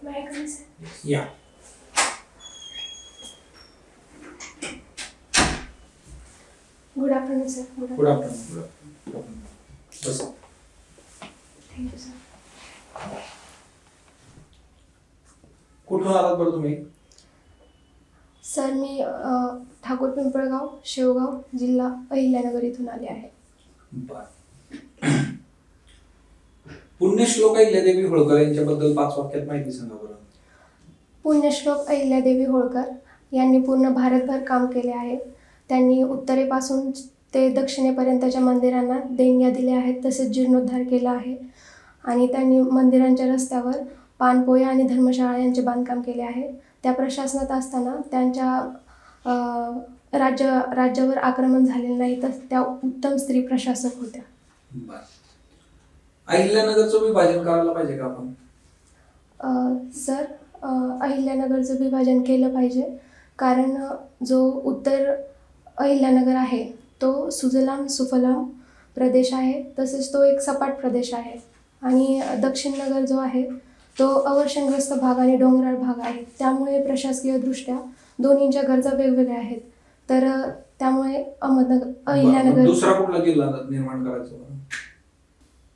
May I come, sir? Yeah. Good afternoon, sir. Good afternoon. Bus. Thank you, sir. कुठून आलात बरं तुम्ही? Sir मी ठाकूर पिंपळगाव शेवगाव जिल्हा अहिल्यानगर इथून आले आहे. पुण्यश्लोक अहिल्यादेवी होळकर यांच्याबद्दल 5 वाक्यात माहिती सांगा बरं. पुण्यश्लोक अहिल्यादेवी होळकर यांनी पूर्ण भारतभर काम केले आहे. त्यांनी उत्तरेपासून ते दक्षिणेपर्यंतच्या मंदिरांना देणग्या दिल्या आहेत, तसेच जीर्णोद्धार केला आहे. आणि त्यांनी मंदिरांच्या रस्त्यावर पानपोया आणि धर्मशाळा यांचे बांधकाम केले आहे. त्या प्रशासनात असताना त्यांच्या राज्यावर आक्रमण झालेलं नाही, तर त्या उत्तम स्त्री प्रशासक होत्या. अहिल्यानगरचं विभाजन करायला पाहिजे का आपण? सर अहिल्यानगरचं विभाजन केलं पाहिजे, कारण जो उत्तर अहिल्यानगर आहे तो सुजलाम सुफलाम प्रदेश आहे, तसेच तो एक सपाट प्रदेश आहे. आणि दक्षिण नगर जो आहे तो अवर्षणग्रस्त भाग आणि डोंगराळ भाग आहे. त्यामुळे प्रशासकीयदृष्ट्या दोन्हींच्या गरजा वेगवेगळ्या आहेत. तर त्यामुळे अहिल्यानगर. दुसरा कुठला जिल्हा निर्माण करायचा?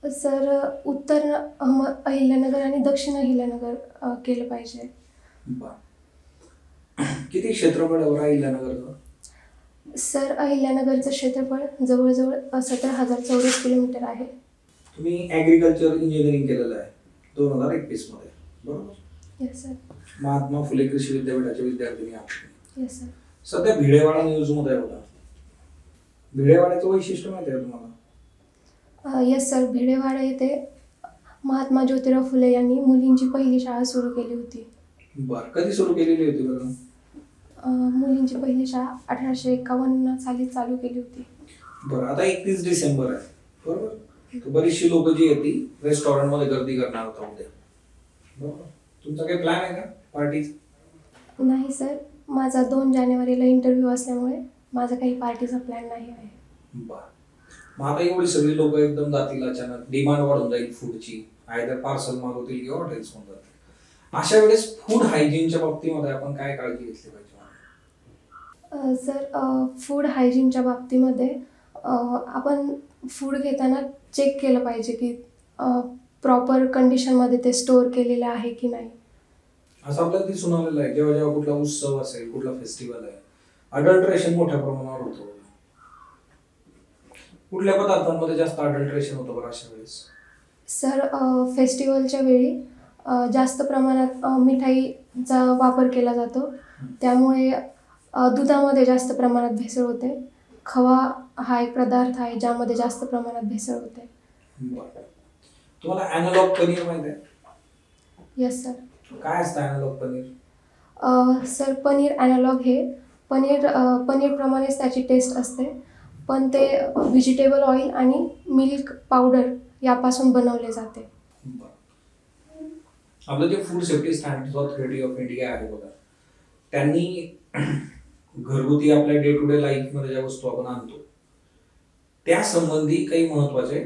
सर उत्तर अहिल्यानगर आणि दक्षिण अहिल्यानगर केलं पाहिजे. किती क्षेत्रफळ आहे अहिल्यानगरचं? सर अहिल्यानगरचं क्षेत्रफळ जवळजवळ 17,000 चौरस किलोमीटर आहे. तुम्ही ॲग्रिकल्चर इंजिनिअरिंग केलेलं आहे 2021 मध्ये, बरोबर? Yes sir. महात्मा फुले कृषी विद्यापीठाचे विद्यार्थी आहात. Yes sir. सध्या भिडेवाडा न्यूज मध्ये होता. भिडेवाड्याचं वैशिष्ट्य माहिती आहे तुम्हाला? Yes sir. भिडेवाडा येथे महात्मा ज्योतिराव फुले यांनी मुलींची पहिली शाळा सुरू केली होती. बरं, कधी सुरू केलेली होती बरं? मुलींची पहिली शाळा 1851 साली चालू केली होती. बरं, आता 31 डिसेंबर आहे, बरोबर? बरीचशी लोक जी आहेत ती रेस्टॉरंट मध्ये गर्दी करणार होता उद्या, बरोबर? तुमचा काही प्लॅन आहे का पार्टीचा? नाही सर, माझा 2 जानेवारीला इंटरव्ह्यू असल्यामुळे माझा काही पार्टीचा प्लॅन नाही आहे. बरं, मग आता एवढी सगळी लोक एकदम जातील, अचानक डिमांड वाढून जाईल फूडची, आयदर पार्सल मागवतील किंवा हॉटेल्स होऊन जातील. अशा वेळेस फूड हायजीनच्या बाबतीमध्ये आपण काय काळजी घेतली पाहिजे? सर फूड हायजीनच्या बाबतीमध्ये आपण फूड घेताना चेक केलं पाहिजे की प्रॉपर कंडिशनमध्ये ते स्टोअर केलेलं आहे की नाही. असं आपल्याला दिसून आलेलं आहे, जेव्हा जेव्हा कुठला उत्सव असेल, कुठला फेस्टिवल आहे, अडल्ट्रेशन मोठ्या प्रमाणावर होतं. कुठल्या पदार्थांमध्ये जास्त अडल्ट्रेशन होतं बरं अशा वेळेस? सर फेस्टिवलच्या वेळी जास्त प्रमाणात मिठाईचा वापर केला जातो, त्यामुळे दुधामध्ये जास्त प्रमाणात भेसळ होते. खवा हा एक पदार्थ आहे ज्यामध्ये जास्त प्रमाणात भेसळ होते. तुम्हाला ॲनालॉग पनीर माहिती आहे? Yes sir. काय असतं analog paneer? Sir paneer analog हे पनीरप्रमाणेच त्याची टेस्ट असते, पण ते व्हेजिटेबल ऑइल आणि मिल्क पावडर यापासून बनवले जाते. आपलं जे food safety standards authority of India आहे बघा, त्यांनी घरगुती आपल्या डे टू डे लाईफमध्ये ज्या वस्तू आपण आणतो त्या संबंधी काही महत्त्वाचे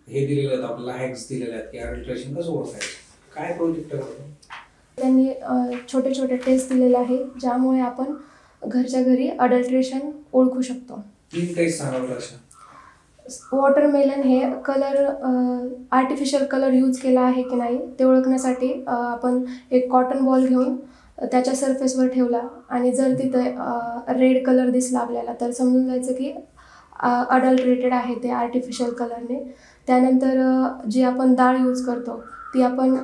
हे दिलेले आहेत आपल्याला, हॅक्स दिलेले आहेत की अडल्ट्रेशन कसं ओळखायचं. काय प्रोजेक्ट करतो त्यांनी? छोटे छोटे टेस्ट दिलेले आहे ज्यामुळे आपण घरच्या घरी अडल्ट्रेशन ओळखू शकतो. 3 टेस्ट सांगावं अशा. वॉटरमेलन हे आर्टिफिशियल कलर यूज केला आहे की नाही ते ओळखण्यासाठी आपण एक कॉटन बॉल घेऊन त्याच्या सरफेसवर ठेवला आणि जर तिथे रेड कलर दिसला आपल्याला तर समजून जायचं की अडल्ट्रेटेड आहे ते आर्टिफिशियल कलरने. त्यानंतर जी आपण डाळ यूज करतो ती आपण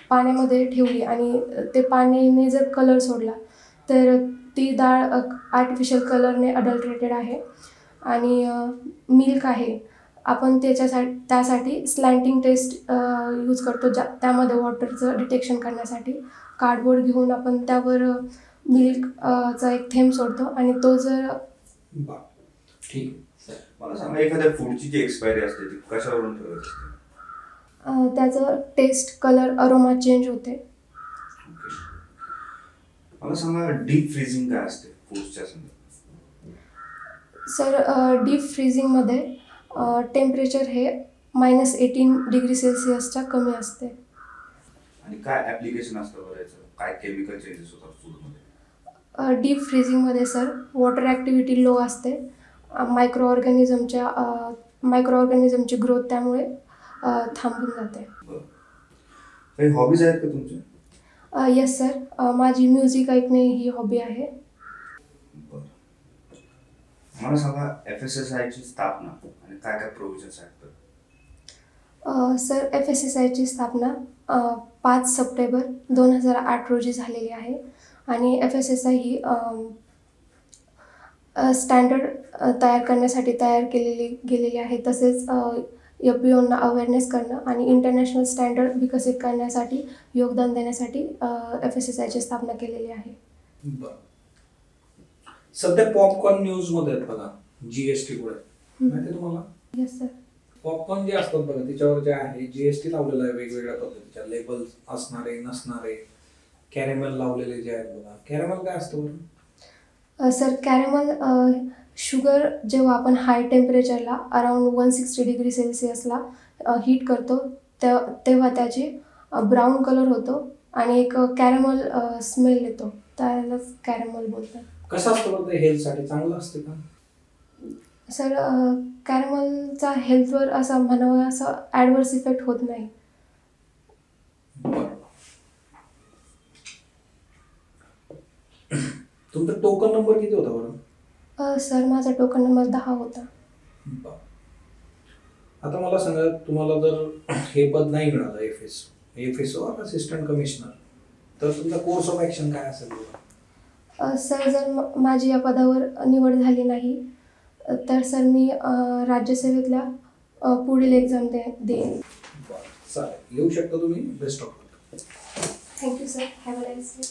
पाण्यामध्ये ठेवली आणि ते पाण्याने जर कलर सोडला तर ती डाळ आर्टिफिशियल कलरने अडल्ट्रेटेड आहे. आणि मिल्क आहे, आपण त्यासाठी स्लँटिंग टेस्ट यूज करतो, त्यामध्ये वॉटरचं डिटेक्शन करण्यासाठी कार्डबोर्ड घेऊन आपण त्यावर मिल्कचा एक थेंब सोडतो आणि तो जर. ठीक. मला सांगा, एखाद्या फूडची जी एक्सपायरी असते ती कशावरून ठरत असते? त्याचं टेस्ट, कलर, अरोमा चेंज होते. मला सांगा, डीप फ्रीजिंग काय असते फूड्सच्या संदर्भात? सर डीप फ्रीजिंगमध्ये टेम्परेचर हे -18 डिग्री सेल्सिअसच्या कमी असते. आणि काय ऍप्लिकेशन असतं बरं याचं? काय केमिकल चेंजेस होतात फूडमध्ये? डीप फ्रीजिंगमध्ये सर वॉटर ॲक्टिव्हिटी लो असते. मायक्रो ऑर्गॅनिझमची ग्रोथ त्यामुळे थांबून जाते. बरं. काही हॉबीज आहेत का तुमच्या? येस सर, माझी म्युझिक ऐकणे ही हॉबी आहे. बरं. मला सांगा FSSAI ची स्थापना आणि काय काय प्रोव्हिजन्स आहेत तर? सर FSSAI ची स्थापना 5 सप्टेंबर 2008 रोजी झालेली आहे आणि FSSAI ही स्टँडर्ड तयार करण्यासाठी तयार केलेली गेलेली आहे. तसेच FBOना अवेअरनेस करणं आणि इंटरनॅशनल स्टँडर्ड विकसित करण्यासाठी योगदान देण्यासाठी FSSAIची स्थापना केलेली आहे. बरं. सध्या पॉपकॉर्न न्यूज मध्ये आहेत बघा, GST पुढे माहिती आहे तुम्हाला? Yes sir. पॉपकॉर्न जे असतात बघा त्याच्यावर जे आहे GST लावलेलं आहे, वेगवेगळ्या पद्धतीच्या लेबल्स असणारे नसणारे, कॅरेमेल लावलेले जे आहेत बघा. कॅरेमेल काय असतं बरं? सर कॅरेमल शुगर जेव्हा आपण हाय टेम्परेचरला अराउंड 160 डिग्री सेल्सिअसला हीट करतो तेव्हा त्याची ब्राऊन कलर होतो आणि एक कॅरेमल स्मेल येतो, त्यालाच कॅरेमल बोलतात. कसं असतं बरं ते हेल्थसाठी चांगलं असतं का? सर कॅरेमलचा हेल्थवर असा म्हणावा असा ॲडवर्स इफेक्ट होत नाही. बरं. तुमचा टोकन नंबर किती होता बरं? सर माझा टोकन नंबर 10 होता. बरं. आता मला सांगा, तुम्हाला जर हे पद नाही मिळालं FSO असिस्टंट कमिशनर, तर तुमचा कोर्स ऑफ ॲक्शन काय असेल? सर जर माझी या पदावर निवड झाली नाही तर सर मी राज्यसेवेतल्या पुढील एक्झाम देईन. बरं, चालेल. येऊ शकता तुम्ही. Best of luck. Thank you sir. Have a nice day.